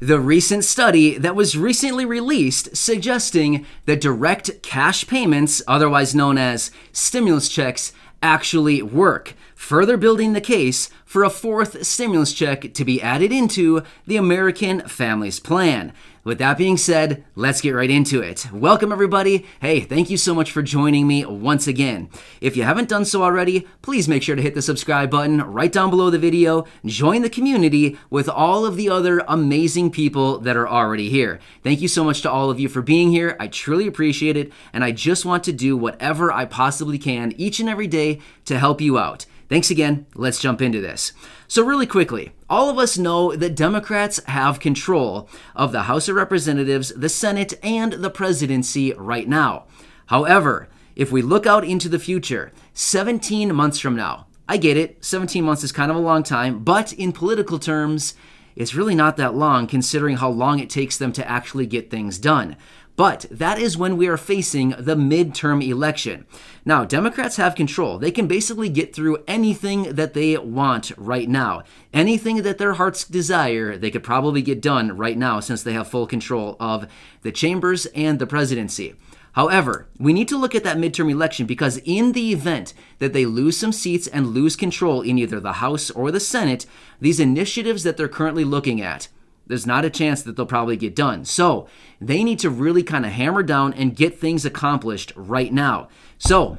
The recent study that was recently released suggesting that direct cash payments, otherwise known as stimulus checks, actually work, further building the case for a fourth stimulus check to be added into the American Families Plan. With that being said, let's get right into it. Welcome everybody. Hey, thank you so much for joining me once again. If you haven't done so already, please make sure to hit the subscribe button right down below the video. Join the community with all of the other amazing people that are already here. Thank you so much to all of you for being here. I truly appreciate it, and I just want to do whatever I possibly can each and every day to help you out. Thanks again. Let's jump into this. So really quickly, all of us know that Democrats have control of the House of Representatives, the Senate, and the presidency right now. However, if we look out into the future, 17 months from now, I get it, 17 months is kind of a long time, but in political terms, it's really not that long considering how long it takes them to actually get things done. But that is when we are facing the midterm election. Now, Democrats have control. They can basically get through anything that they want right now. Anything that their hearts desire, they could probably get done right now since they have full control of the chambers and the presidency. However, we need to look at that midterm election because in the event that they lose some seats and lose control in either the House or the Senate, these initiatives that they're currently looking at, there's not a chance that they'll probably get done. So they need to really kind of hammer down and get things accomplished right now. So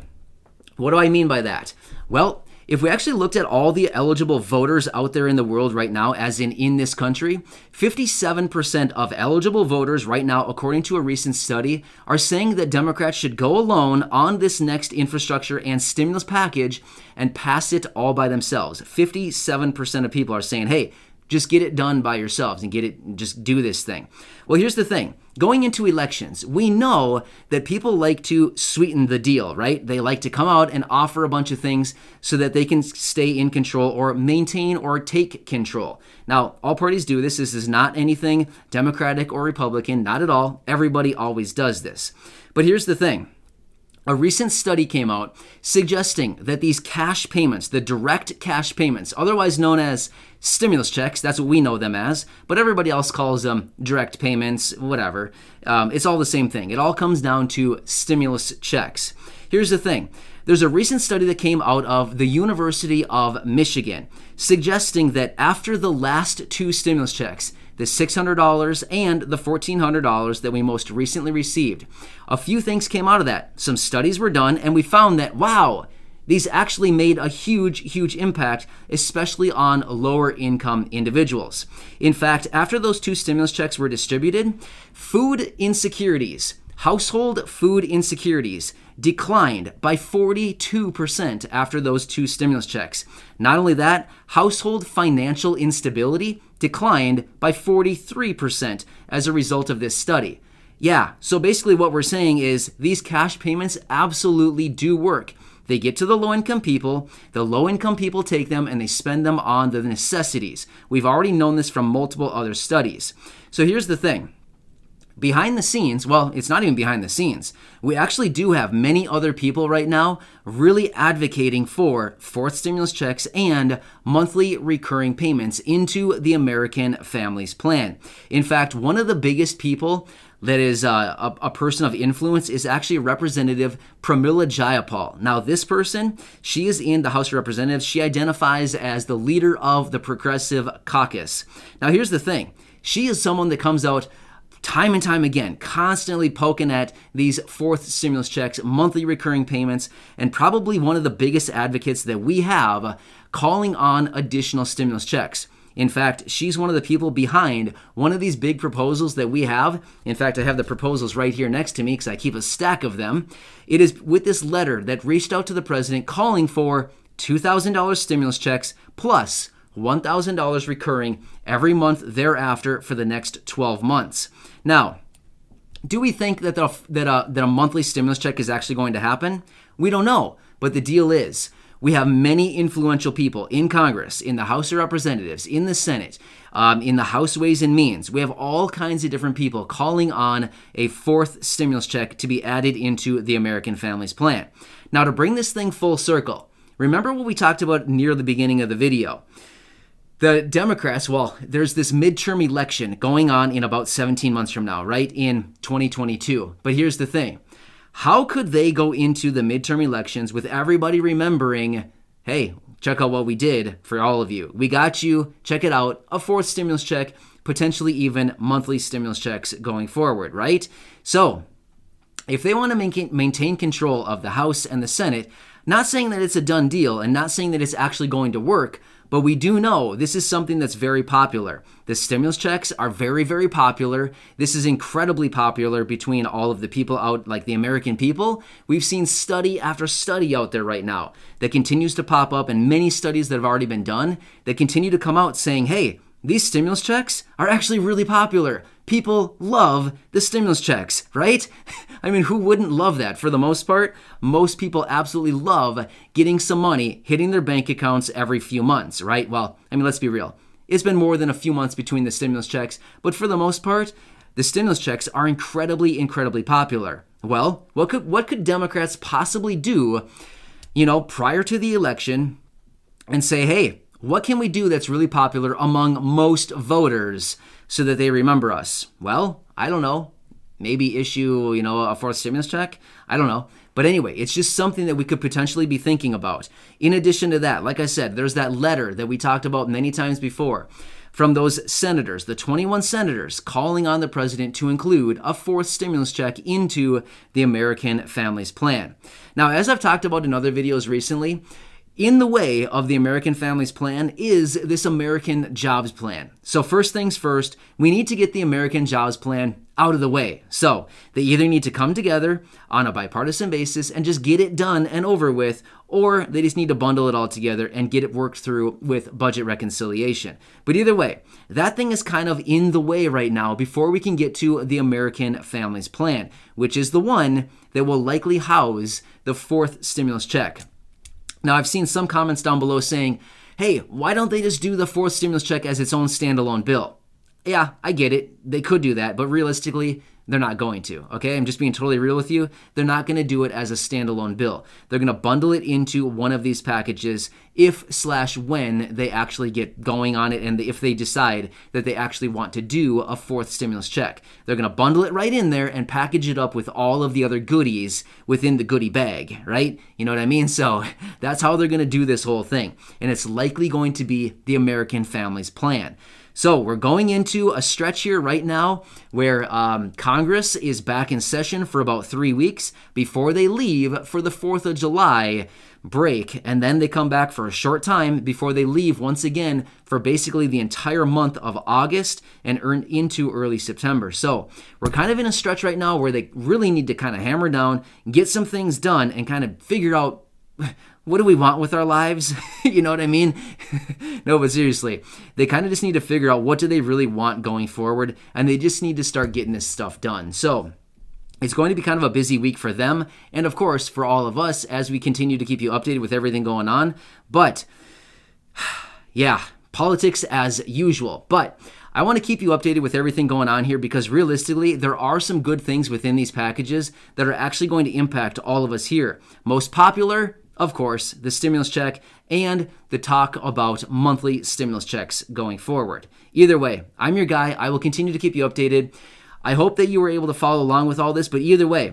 what do I mean by that? Well, if we actually looked at all the eligible voters out there in the world right now, as in this country, 57% of eligible voters right now, according to a recent study, are saying that Democrats should go alone on this next infrastructure and stimulus package and pass it all by themselves. 57% of people are saying, hey, just get it done by yourselves and just do this thing. Well, here's the thing. Going into elections, we know that people like to sweeten the deal, right? They like to come out and offer a bunch of things so that they can stay in control or maintain or take control. Now, all parties do this. This is not anything Democratic or Republican, not at all. Everybody always does this. But here's the thing. A recent study came out suggesting that these cash payments, the direct cash payments, otherwise known as stimulus checks, that's what we know them as, but everybody else calls them direct payments, whatever. It's all the same thing. It all comes down to stimulus checks. Here's the thing. There's a recent study that came out of the University of Michigan suggesting that after the last two stimulus checks, the $600 and the $1,400 that we most recently received, a few things came out of that. Some studies were done, and we found that, wow, these actually made a huge impact, especially on lower income individuals. In fact, after those two stimulus checks were distributed, food insecurities, household food insecurities declined by 42% after those two stimulus checks. Not only that, household financial instability declined by 43% as a result of this study. Yeah, so basically what we're saying is these cash payments absolutely do work. They get to the low-income people take them and they spend them on the necessities. We've already known this from multiple other studies. So here's the thing. Behind the scenes, well, it's not even behind the scenes. We actually do have many other people right now really advocating for fourth stimulus checks and monthly recurring payments into the American Families Plan. In fact, one of the biggest people that is a person of influence is actually Representative Pramila Jayapal. Now, this person, she is in the House of Representatives. She identifies as the leader of the Progressive Caucus. Now, here's the thing. She is someone that comes out time and time again, constantly poking at these fourth stimulus checks, monthly recurring payments, and probably one of the biggest advocates that we have calling on additional stimulus checks. In fact, she's one of the people behind one of these big proposals that we have. In fact, I have the proposals right here next to me because I keep a stack of them. It is with this letter that reached out to the president calling for $2,000 stimulus checks plus $1,000 recurring every month thereafter for the next 12 months. Now, do we think that a monthly stimulus check is actually going to happen? We don't know, but the deal is we have many influential people in Congress, in the House of Representatives, in the Senate, in the House Ways and Means. We have all kinds of different people calling on a fourth stimulus check to be added into the American Families Plan. Now, to bring this thing full circle, remember what we talked about near the beginning of the video. The Democrats, well, there's this midterm election going on in about 17 months from now, right? In 2022. But here's the thing. How could they go into the midterm elections with everybody remembering, hey, check out what we did for all of you. We got you, check it out, a fourth stimulus check, potentially even monthly stimulus checks going forward, right? So if they want to maintain control of the House and the Senate, not saying that it's a done deal and not saying that it's actually going to work, but we do know this is something that's very popular. The stimulus checks are very, very popular. This is incredibly popular between all of the people out, like the American people. We've seen study after study out there right now that continues to pop up, and many studies that have already been done that continue to come out saying, hey, these stimulus checks are actually really popular. People love the stimulus checks, right? I mean, who wouldn't love that? For the most part, most people absolutely love getting some money hitting their bank accounts every few months, right? Well, I mean, let's be real. It's been more than a few months between the stimulus checks, but for the most part, the stimulus checks are incredibly, incredibly popular. Well, what could Democrats possibly do, prior to the election and say, hey, what can we do that's really popular among most voters so that they remember us? Well, I don't know. Maybe issue, a fourth stimulus check? I don't know. But anyway, it's just something that we could potentially be thinking about. In addition to that, like I said, there's that letter that we talked about many times before from those senators, the 21 senators, calling on the president to include a fourth stimulus check into the American Families Plan. Now, as I've talked about in other videos recently, in the way of the American Families Plan is this American Jobs Plan. So first things first, we need to get the American Jobs Plan out of the way. So they either need to come together on a bipartisan basis and just get it done and over with, or they just need to bundle it all together and get it worked through with budget reconciliation. But either way, that thing is kind of in the way right now before we can get to the American Families Plan, which is the one that will likely house the fourth stimulus check. Now, I've seen some comments down below saying, hey, why don't they just do the fourth stimulus check as its own standalone bill? Yeah, I get it. They could do that, but realistically, they're not going to, okay? I'm just being totally real with you. They're not going to do it as a standalone bill. They're going to bundle it into one of these packages if/when they actually get going on it and if they decide that they actually want to do a fourth stimulus check. They're going to bundle it right in there and package it up with all of the other goodies within the goodie bag, right? You know what I mean? So that's how they're going to do this whole thing. And it's likely going to be the American Families Plan. So we're going into a stretch here right now where Congress is back in session for about 3 weeks before they leave for the 4th of July break. And then they come back for a short time before they leave once again for basically the entire month of August and into early September. So we're kind of in a stretch right now where they really need to kind of hammer down, get some things done, and kind of figure out what do we want with our lives? You know what I mean? No, but seriously, they kind of just need to figure out what do they really want going forward, and they just need to start getting this stuff done. So it's going to be kind of a busy week for them, and of course for all of us as we continue to keep you updated with everything going on. But yeah, politics as usual. But I want to keep you updated with everything going on here because realistically, there are some good things within these packages that are actually going to impact all of us here. Most popular, of course, the stimulus check and the talk about monthly stimulus checks going forward. Either way, I'm your guy. I will continue to keep you updated. I hope that you were able to follow along with all this, but either way,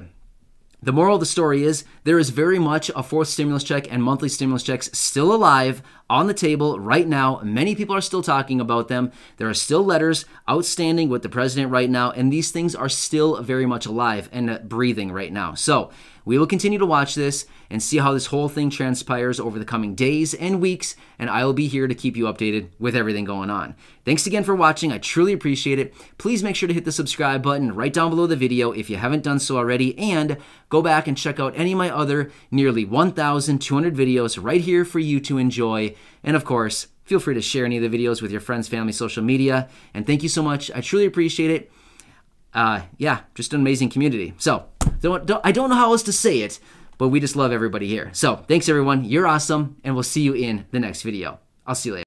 the moral of the story is there is very much a fourth stimulus check and monthly stimulus checks still alive on the table right now. Many people are still talking about them. There are still letters outstanding with the president right now, and these things are still very much alive and breathing right now. So we will continue to watch this and see how this whole thing transpires over the coming days and weeks, and I will be here to keep you updated with everything going on. Thanks again for watching. I truly appreciate it. Please make sure to hit the subscribe button right down below the video if you haven't done so already, and go back and check out any of my other nearly 1,200 videos right here for you to enjoy. And of course, feel free to share any of the videos with your friends, family, social media. And thank you so much. I truly appreciate it. Yeah, just an amazing community. So I don't know how else to say it, but we just love everybody here. So thanks everyone. You're awesome. And we'll see you in the next video. I'll see you later.